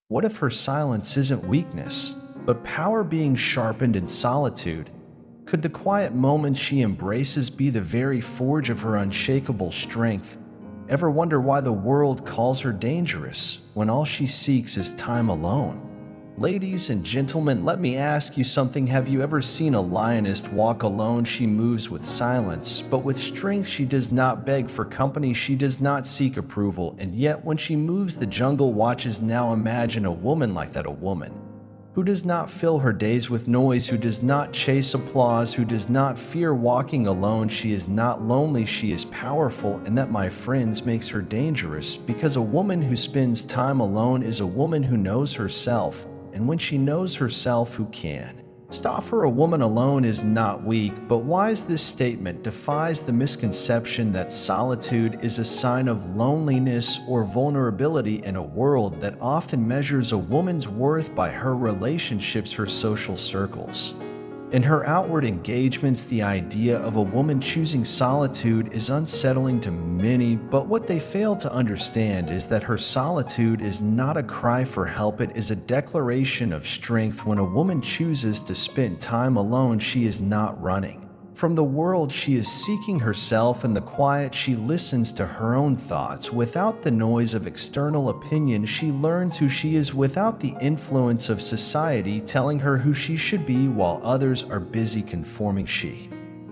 What if her silence isn't weakness, but power being sharpened in solitude? Could the quiet moments she embraces be the very forge of her unshakable strength? Ever wonder why the world calls her dangerous when all she seeks is time alone? Ladies and gentlemen, let me ask you something. Have you ever seen a lioness walk alone? She moves with silence, but with strength. She does not beg for company, she does not seek approval, and yet when she moves, the jungle watches. Now imagine a woman like that, a woman who does not fill her days with noise, who does not chase applause, who does not fear walking alone. She is not lonely, she is powerful, and that, my friends, makes her dangerous, because a woman who spends time alone is a woman who knows herself, and when she knows herself, who can stop her? A woman alone is not weak. But why is this statement defies the misconception that solitude is a sign of loneliness or vulnerability in a world that often measures a woman's worth by her relationships, her social circles, in her outward engagements? The idea of a woman choosing solitude is unsettling to many, but what they fail to understand is that her solitude is not a cry for help, it is a declaration of strength. When a woman chooses to spend time alone, she is not running from the world, she is seeking herself. In the quiet, she listens to her own thoughts without the noise of external opinion. She learns who she is without the influence of society telling her who she should be. While others are busy conforming, she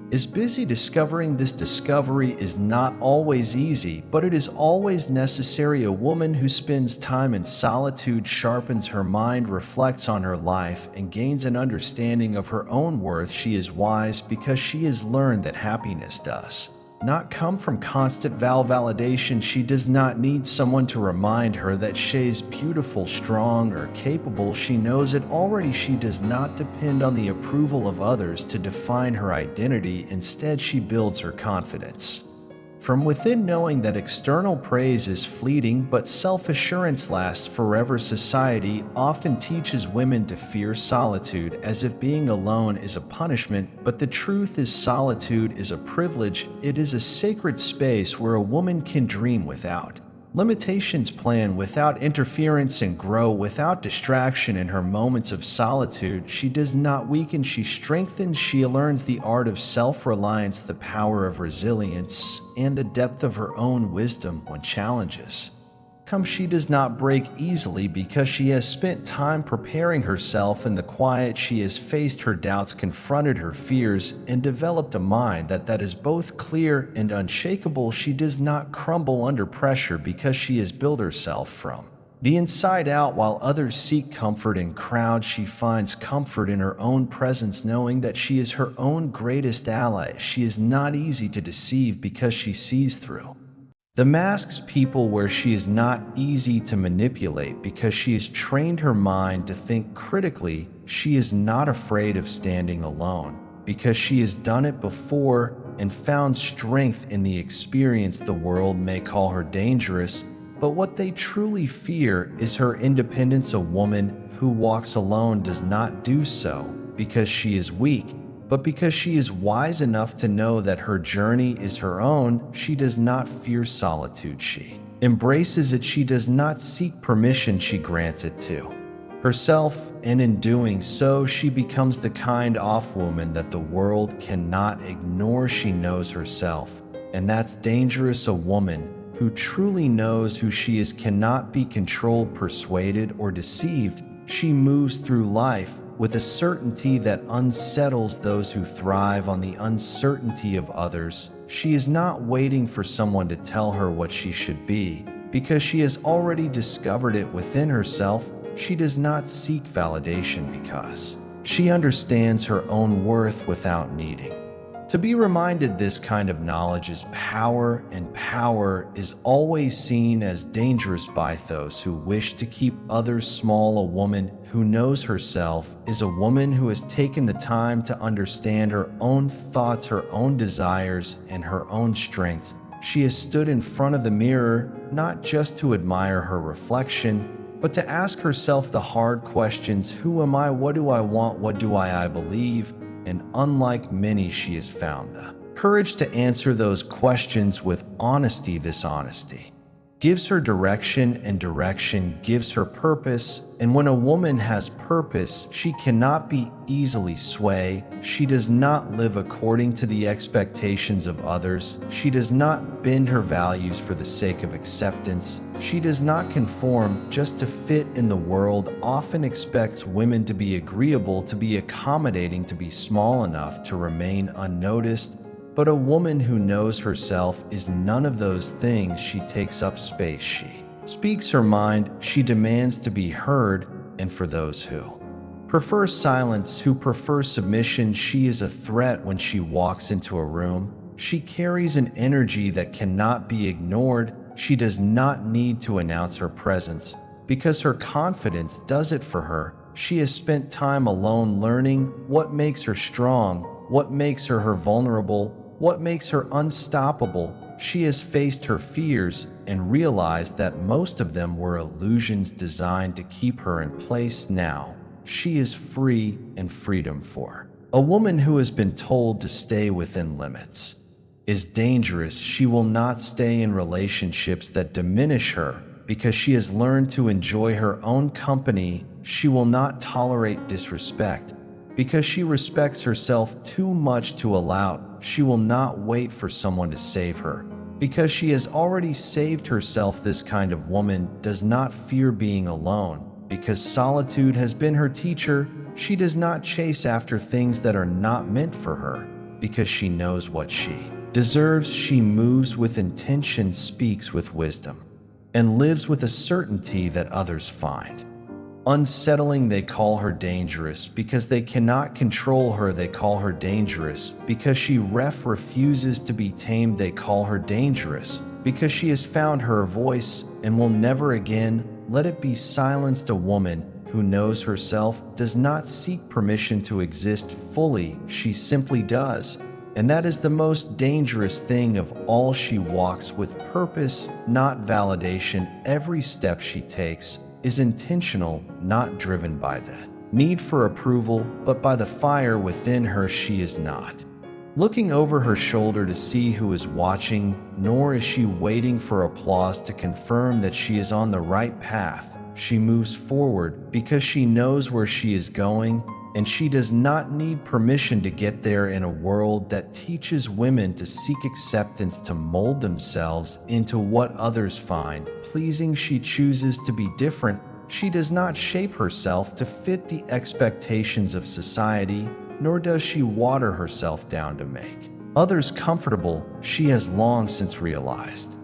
is busy discovering. This discovery is not always easy, but it is always necessary. A woman who spends time in solitude sharpens her mind, reflects on her life, and gains an understanding of her own worth. She is wise because she has learned that happiness does not come from constant validation. She does not need someone to remind her that she's beautiful, strong, or capable. She knows it already. She does not depend on the approval of others to define her identity. Instead, she builds her confidence from within, knowing that external praise is fleeting, but self-assurance lasts forever. Society often teaches women to fear solitude as if being alone is a punishment, but the truth is solitude is a privilege. It is a sacred space where a woman can dream without limitations, plan without interference, and grow without distraction. In her moments of solitude, she does not weaken, she strengthens. She learns the art of self-reliance, the power of resilience, and the depth of her own wisdom. When challenges come, she does not break easily because she has spent time preparing herself. In the quiet, she has faced her doubts, confronted her fears, and developed a mind that is both clear and unshakable. She does not crumble under pressure because she has built herself from the inside out. While others seek comfort in crowds, she finds comfort in her own presence, knowing that she is her own greatest ally. She is not easy to deceive because she sees through the masks people wear. She is not easy to manipulate because she has trained her mind to think critically. She is not afraid of standing alone because she has done it before and found strength in the experience. The world may call her dangerous, but what they truly fear is her independence. A woman who walks alone does not do so because she is weak, but because she is wise enough to know that her journey is her own. She does not fear solitude, she embraces it. She does not seek permission, she grants it to herself, and in doing so, she becomes the kind of woman that the world cannot ignore. She knows herself, and that's dangerous. A woman who truly knows who she is cannot be controlled, persuaded, or deceived. She moves through life with a certainty that unsettles those who thrive on the uncertainty of others. She is not waiting for someone to tell her what she should be, because she has already discovered it within herself. She does not seek validation because she understands her own worth without needing to be reminded. This kind of knowledge is power, and power is always seen as dangerous by those who wish to keep others small. A woman who knows herself is a woman who has taken the time to understand her own thoughts, her own desires, and her own strengths. She has stood in front of the mirror not just to admire her reflection, but to ask herself the hard questions: who am I? What do I want? What do I believe? And unlike many, she has found the courage to answer those questions with honesty. This honesty gives her direction, and direction gives her purpose. And when a woman has purpose, she cannot be easily swayed. She does not live according to the expectations of others. She does not bend her values for the sake of acceptance. She does not conform just to fit in. The world often expects women to be agreeable, to be accommodating, to be small enough to remain unnoticed. But a woman who knows herself is none of those things. She takes up space. She speaks her mind. She demands to be heard. And for those who prefer silence, who prefer submission, she is a threat when she walks into a room. She carries an energy that cannot be ignored. She does not need to announce her presence because her confidence does it for her. She has spent time alone learning what makes her strong, what makes her vulnerable, what makes her unstoppable. She has faced her fears and realized that most of them were illusions designed to keep her in place. Now, she is free, and freedom for a woman who has been told to stay within limits is dangerous. She will not stay in relationships that diminish her because she has learned to enjoy her own company. She will not tolerate disrespect because she respects herself too much to allow. She will not wait for someone to save her because she has already saved herself. This kind of woman does not fear being alone because solitude has been her teacher. She does not chase after things that are not meant for her because she knows what she deserves. She moves with intention, speaks with wisdom, and lives with a certainty that others find unsettling. They call her dangerous because they cannot control her. They call her dangerous because she refuses to be tamed. They call her dangerous because she has found her voice and will never again let it be silenced. A woman who knows herself does not seek permission to exist fully. She simply does. And that is the most dangerous thing of all. She walks with purpose, not validation. Every step she takes is intentional, not driven by the need for approval, but by the fire within her. She is not looking over her shoulder to see who is watching, nor is she waiting for applause to confirm that she is on the right path. She moves forward because she knows where she is going, and she does not need permission to get there. In a world that teaches women to seek acceptance, to mold themselves into what others find pleasing, she chooses to be different. She does not shape herself to fit the expectations of society, nor does she water herself down to make others comfortable. She has long since realized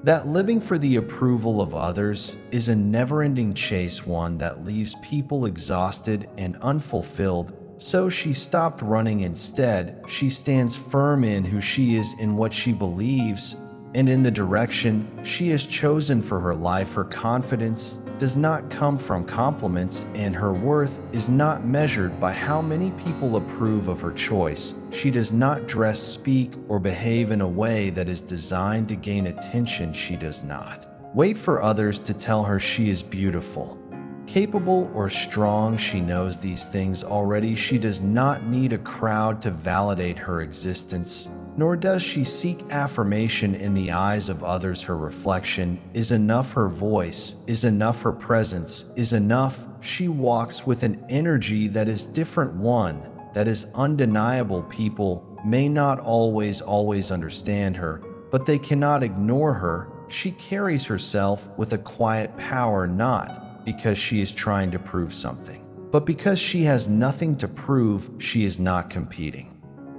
that living for the approval of others is a never-ending chase, one that leaves people exhausted and unfulfilled. So she stopped running. Instead, she stands firm in who she is, in what she believes, and in the direction she has chosen for her life. Her confidence does not come from compliments, and her worth is not measured by how many people approve of her choice. She does not dress, speak, or behave in a way that is designed to gain attention. She does not wait for others to tell her she is beautiful, capable, or strong. She knows these things already. She does not need a crowd to validate her existence, nor does she seek affirmation in the eyes of others. Her reflection is enough. Her voice is enough. Her presence is enough. She walks with an energy that is different, one that is undeniable. People may not always understand her, but they cannot ignore her. She carries herself with a quiet power, not because she is trying to prove something, but because she has nothing to prove. She is not competing.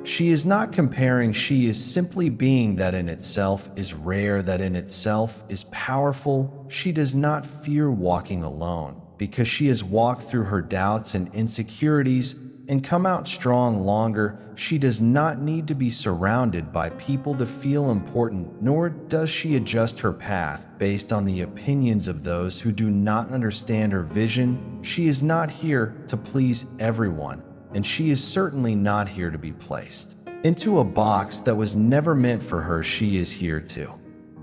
She is not comparing. She is simply being. That in itself is rare. That in itself is powerful. She does not fear walking alone because she has walked through her doubts and insecurities and come out strong longer. She does not need to be surrounded by people to feel important, nor does she adjust her path based on the opinions of those who do not understand her vision. She is not here to please everyone, and she is certainly not here to be placed into a box that was never meant for her. She is here to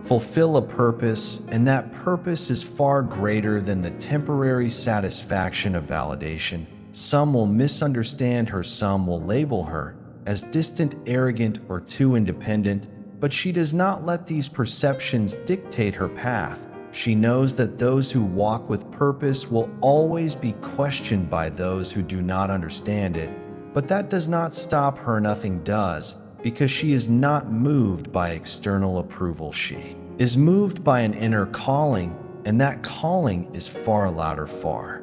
fulfill a purpose, and that purpose is far greater than the temporary satisfaction of validation. Some will misunderstand her. Some will label her as distant, arrogant, or too independent. but she does not let these perceptions dictate her path. She knows that those who walk with purpose will always be questioned by those who do not understand it, but that does not stop her. Nothing does, because she is not moved by external approval. She is moved by an inner calling, and that calling is far louder, far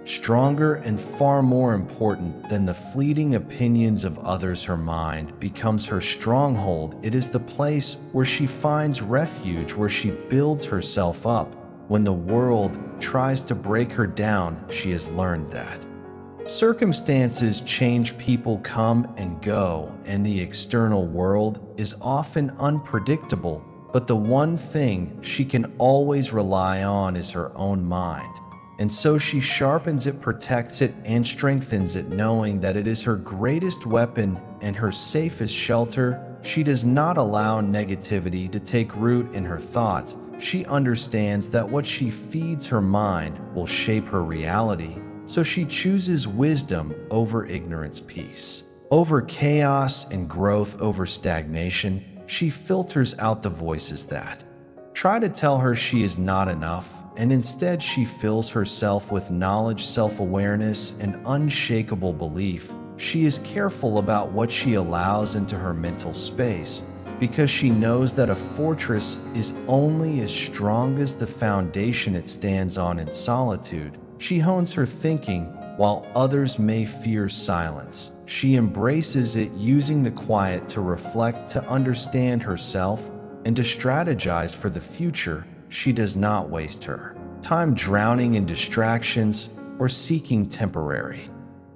stronger, and far more important than the fleeting opinions of others. Her mind becomes her stronghold. It is the place where she finds refuge, where she builds herself up. When the world tries to break her down, she has learned that circumstances change, people come and go, and the external world is often unpredictable. But the one thing she can always rely on is her own mind. And so she sharpens it, protects it, and strengthens it, knowing that it is her greatest weapon and her safest shelter. She does not allow negativity to take root in her thoughts. She understands that what she feeds her mind will shape her reality. So she chooses wisdom over ignorance, peace over chaos, and growth over stagnation. She filters out the voices that try to tell her she is not enough, and instead she fills herself with knowledge, self-awareness, and unshakable belief. She is careful about what she allows into her mental space, because she knows that a fortress is only as strong as the foundation it stands on. In solitude, she hones her thinking. While others may fear silence, she embraces it, using the quiet to reflect, to understand herself, and to strategize for the future. She does not waste her time drowning in distractions or seeking temporary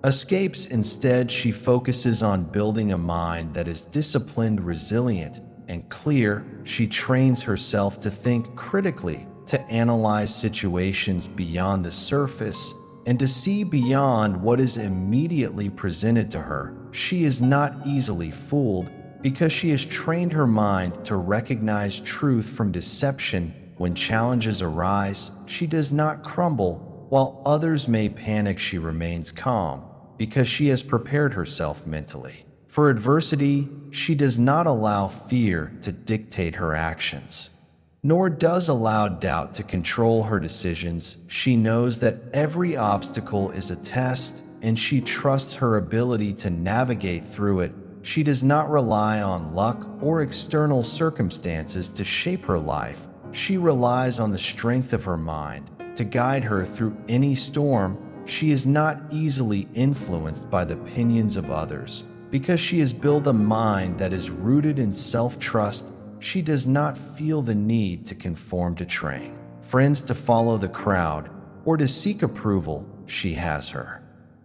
escapes. Instead, she focuses on building a mind that is disciplined, resilient, and clear. She trains herself to think critically, to analyze situations beyond the surface, and to see beyond what is immediately presented to her. She is not easily fooled, because she has trained her mind to recognize truth from deception. When challenges arise, she does not crumble. While others may panic, she remains calm, because she has prepared herself mentally for adversity. She does not allow fear to dictate her actions, nor does allow doubt to control her decisions. She knows that every obstacle is a test, and she trusts her ability to navigate through it. She does not rely on luck or external circumstances to shape her life. She relies on the strength of her mind to guide her through any storm. She is not easily influenced by the opinions of others, because she has built a mind that is rooted in self-trust. She does not feel the need to conform, to train friends, to follow the crowd, or to seek approval. She has her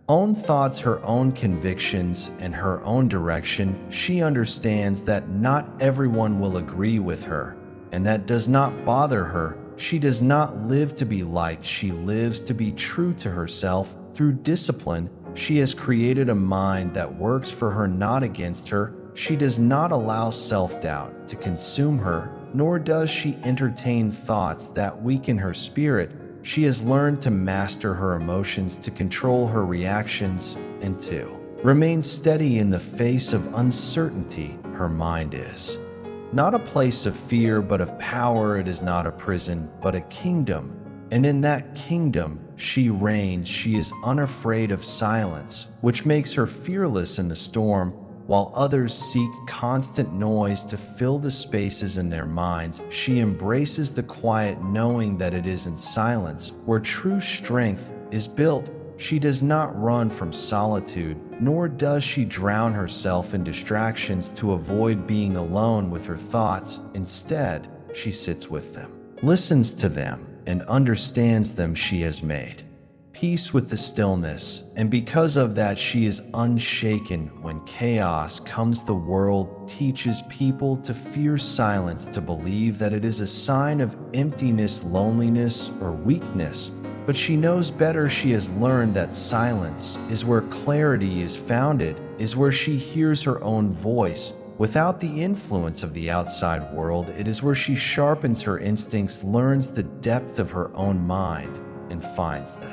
own thoughts, her own convictions, and her own direction. She understands that not everyone will agree with her, and that does not bother her. She does not live to be liked. She lives to be true to herself. Through discipline, she has created a mind that works for her, not against her. She does not allow self-doubt to consume her, nor does she entertain thoughts that weaken her spirit. She has learned to master her emotions, to control her reactions, and to remain steady in the face of uncertainty. Her mind is not a place of fear, but of power. It is not a prison, but a kingdom. And in that kingdom, she reigns. She is unafraid of silence, which makes her fearless in the storm. While others seek constant noise to fill the spaces in their minds, she embraces the quiet, knowing that it is in silence where true strength is built. She does not run from solitude, nor does she drown herself in distractions to avoid being alone with her thoughts. Instead, she sits with them, listens to them, and understands them. She has made peace with the stillness, and because of that, she is unshaken. When chaos comes, the world teaches people to fear silence, to believe that it is a sign of emptiness, loneliness, or weakness. But she knows better. She has learned that silence is where clarity is founded, is where she hears her own voice without the influence of the outside world. It is where she sharpens her instincts, learns the depth of her own mind, and finds the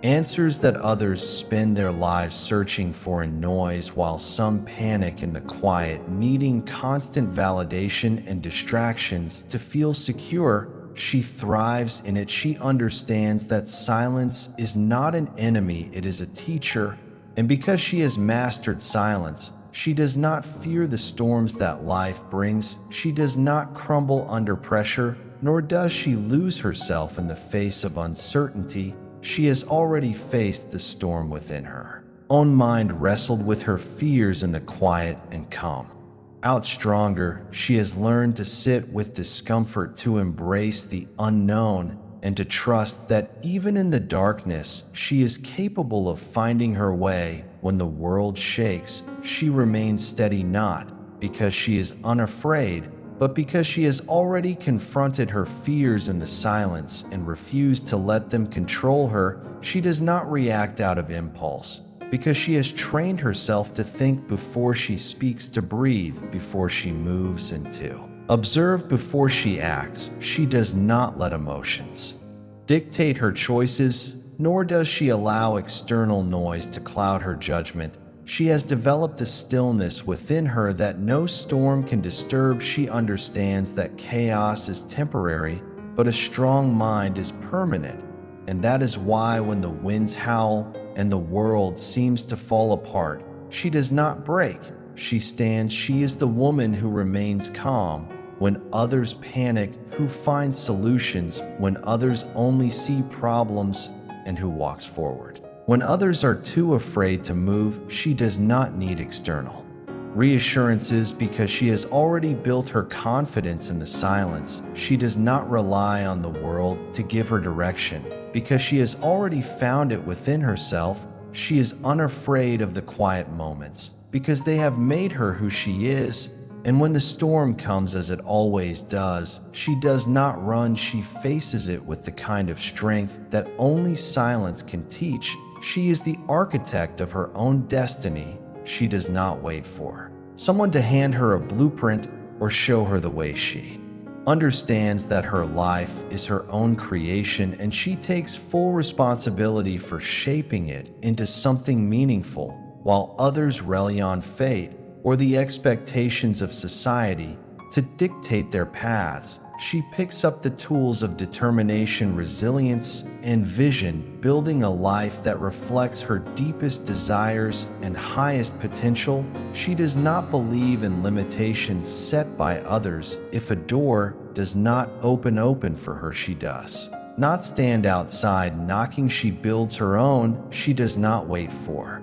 Answers that others spend their lives searching for in noise, while some panic in the quiet, needing constant validation and distractions to feel secure. She thrives in it. She understands that silence is not an enemy, it is a teacher. And because she has mastered silence, she does not fear the storms that life brings. She does not crumble under pressure, nor does she lose herself in the face of uncertainty. She has already faced the storm within her own mind, wrestled with her fears in the quiet, and come out stronger. She has learned to sit with discomfort, to embrace the unknown, and to trust that even in the darkness, she is capable of finding her way. When the world shakes, she remains steady, not because she is unafraid, but because she has already confronted her fears in the silence and refused to let them control her. She does not react out of impulse, because she has trained herself to think before she speaks, to breathe before she moves, and to observe before she acts. She does not let emotions dictate her choices, nor does she allow external noise to cloud her judgment. She has developed a stillness within her that no storm can disturb. She understands that chaos is temporary, but a strong mind is permanent. And that is why when the winds howl and the world seems to fall apart, she does not break. She stands. She is the woman who remains calm when others panic, who finds solutions when others only see problems, and who walks forward when others are too afraid to move. She does not need external reassurances because she has already built her confidence in the silence. She does not rely on the world to give her direction because she has already found it within herself. She is unafraid of the quiet moments because they have made her who she is. And when the storm comes, as it always does, she does not run. She faces it with the kind of strength that only silence can teach. She is the architect of her own destiny. She does not wait for someone to hand her a blueprint or show her the way. She understands that her life is her own creation, and she takes full responsibility for shaping it into something meaningful. While others rely on fate or the expectations of society to dictate their paths, she picks up the tools of determination, resilience, and vision, building a life that reflects her deepest desires and highest potential. She does not believe in limitations set by others. If a door does not open for her, she does not stand outside knocking. She builds her own. She does not wait for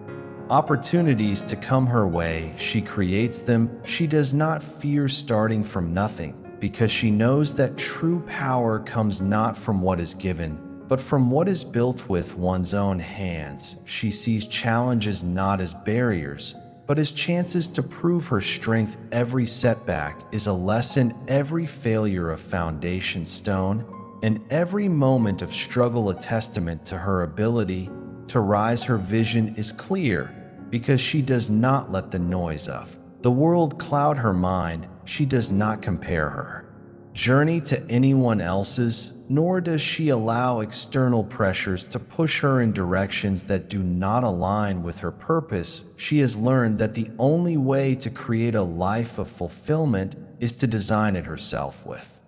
opportunities to come her way. She creates them. She does not fear starting from nothing because she knows that true power comes not from what is given, but from what is built with one's own hands. She sees challenges not as barriers, but as chances to prove her strength. Every setback is a lesson, every failure a foundation stone, and every moment of struggle a testament to her ability to rise. Her vision is clear because she does not let the noise of the world cloud her mind. She does not compare her journey to anyone else's, nor does she allow external pressures to push her in directions that do not align with her purpose. She has learned that the only way to create a life of fulfillment is to design it herself with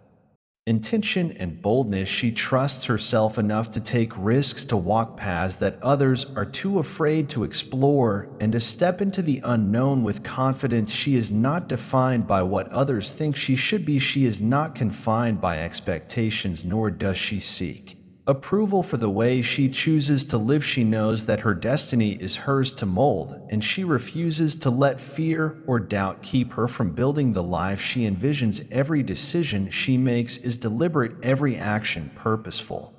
intention and boldness. She trusts herself enough to take risks, to walk paths that others are too afraid to explore, and to step into the unknown with confidence. She is not defined by what others think she should be. She is not confined by expectations, nor does she seek approval for the way she chooses to live. She knows that her destiny is hers to mold, and she refuses to let fear or doubt keep her from building the life she envisions. Every decision she makes is deliberate, every action purposeful.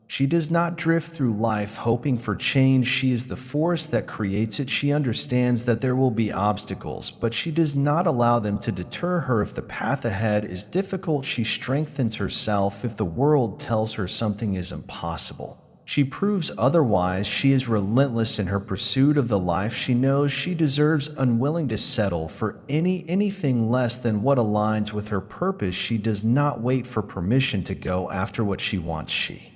She does not drift through life hoping for change. She is the force that creates it. She understands that there will be obstacles, but she does not allow them to deter her. If the path ahead is difficult, she strengthens herself. If the world tells her something is impossible, she proves otherwise. She is relentless in her pursuit of the life she knows she deserves, unwilling to settle for anything less than what aligns with her purpose. She does not wait for permission to go after what she wants. She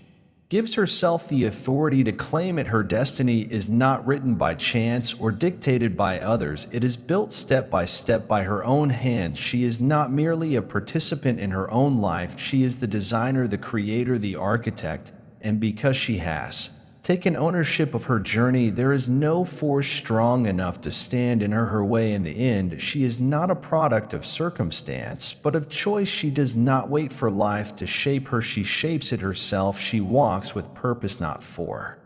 gives herself the authority to claim it. Her destiny is not written by chance or dictated by others. It is built step by step by her own hand. She is not merely a participant in her own life, she is the designer, the creator, the architect. And because she has taken ownership of her journey, there is no force strong enough to stand in her way. In the end, she is not a product of circumstance, but of choice. She does not wait for life to shape her, she shapes it herself. She walks with purpose, not for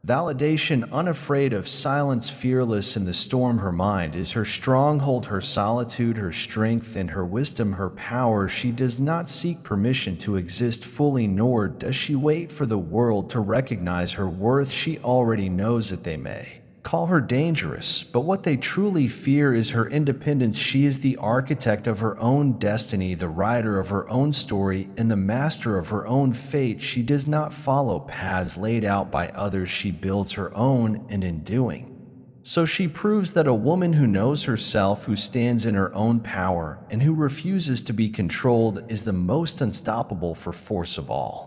validation, unafraid of silence, fearless in the storm. Her mind is her stronghold, her solitude, her strength, and her wisdom, her power. She does not seek permission to exist fully, nor does she wait for the world to recognize her worth. She already knows that they may call her dangerous, but what they truly fear is her independence. She is the architect of her own destiny, the writer of her own story, and the master of her own fate. She does not follow paths laid out by others, she builds her own, and in doing so, she proves that a woman who knows herself, who stands in her own power, and who refuses to be controlled is the most unstoppable for force of all.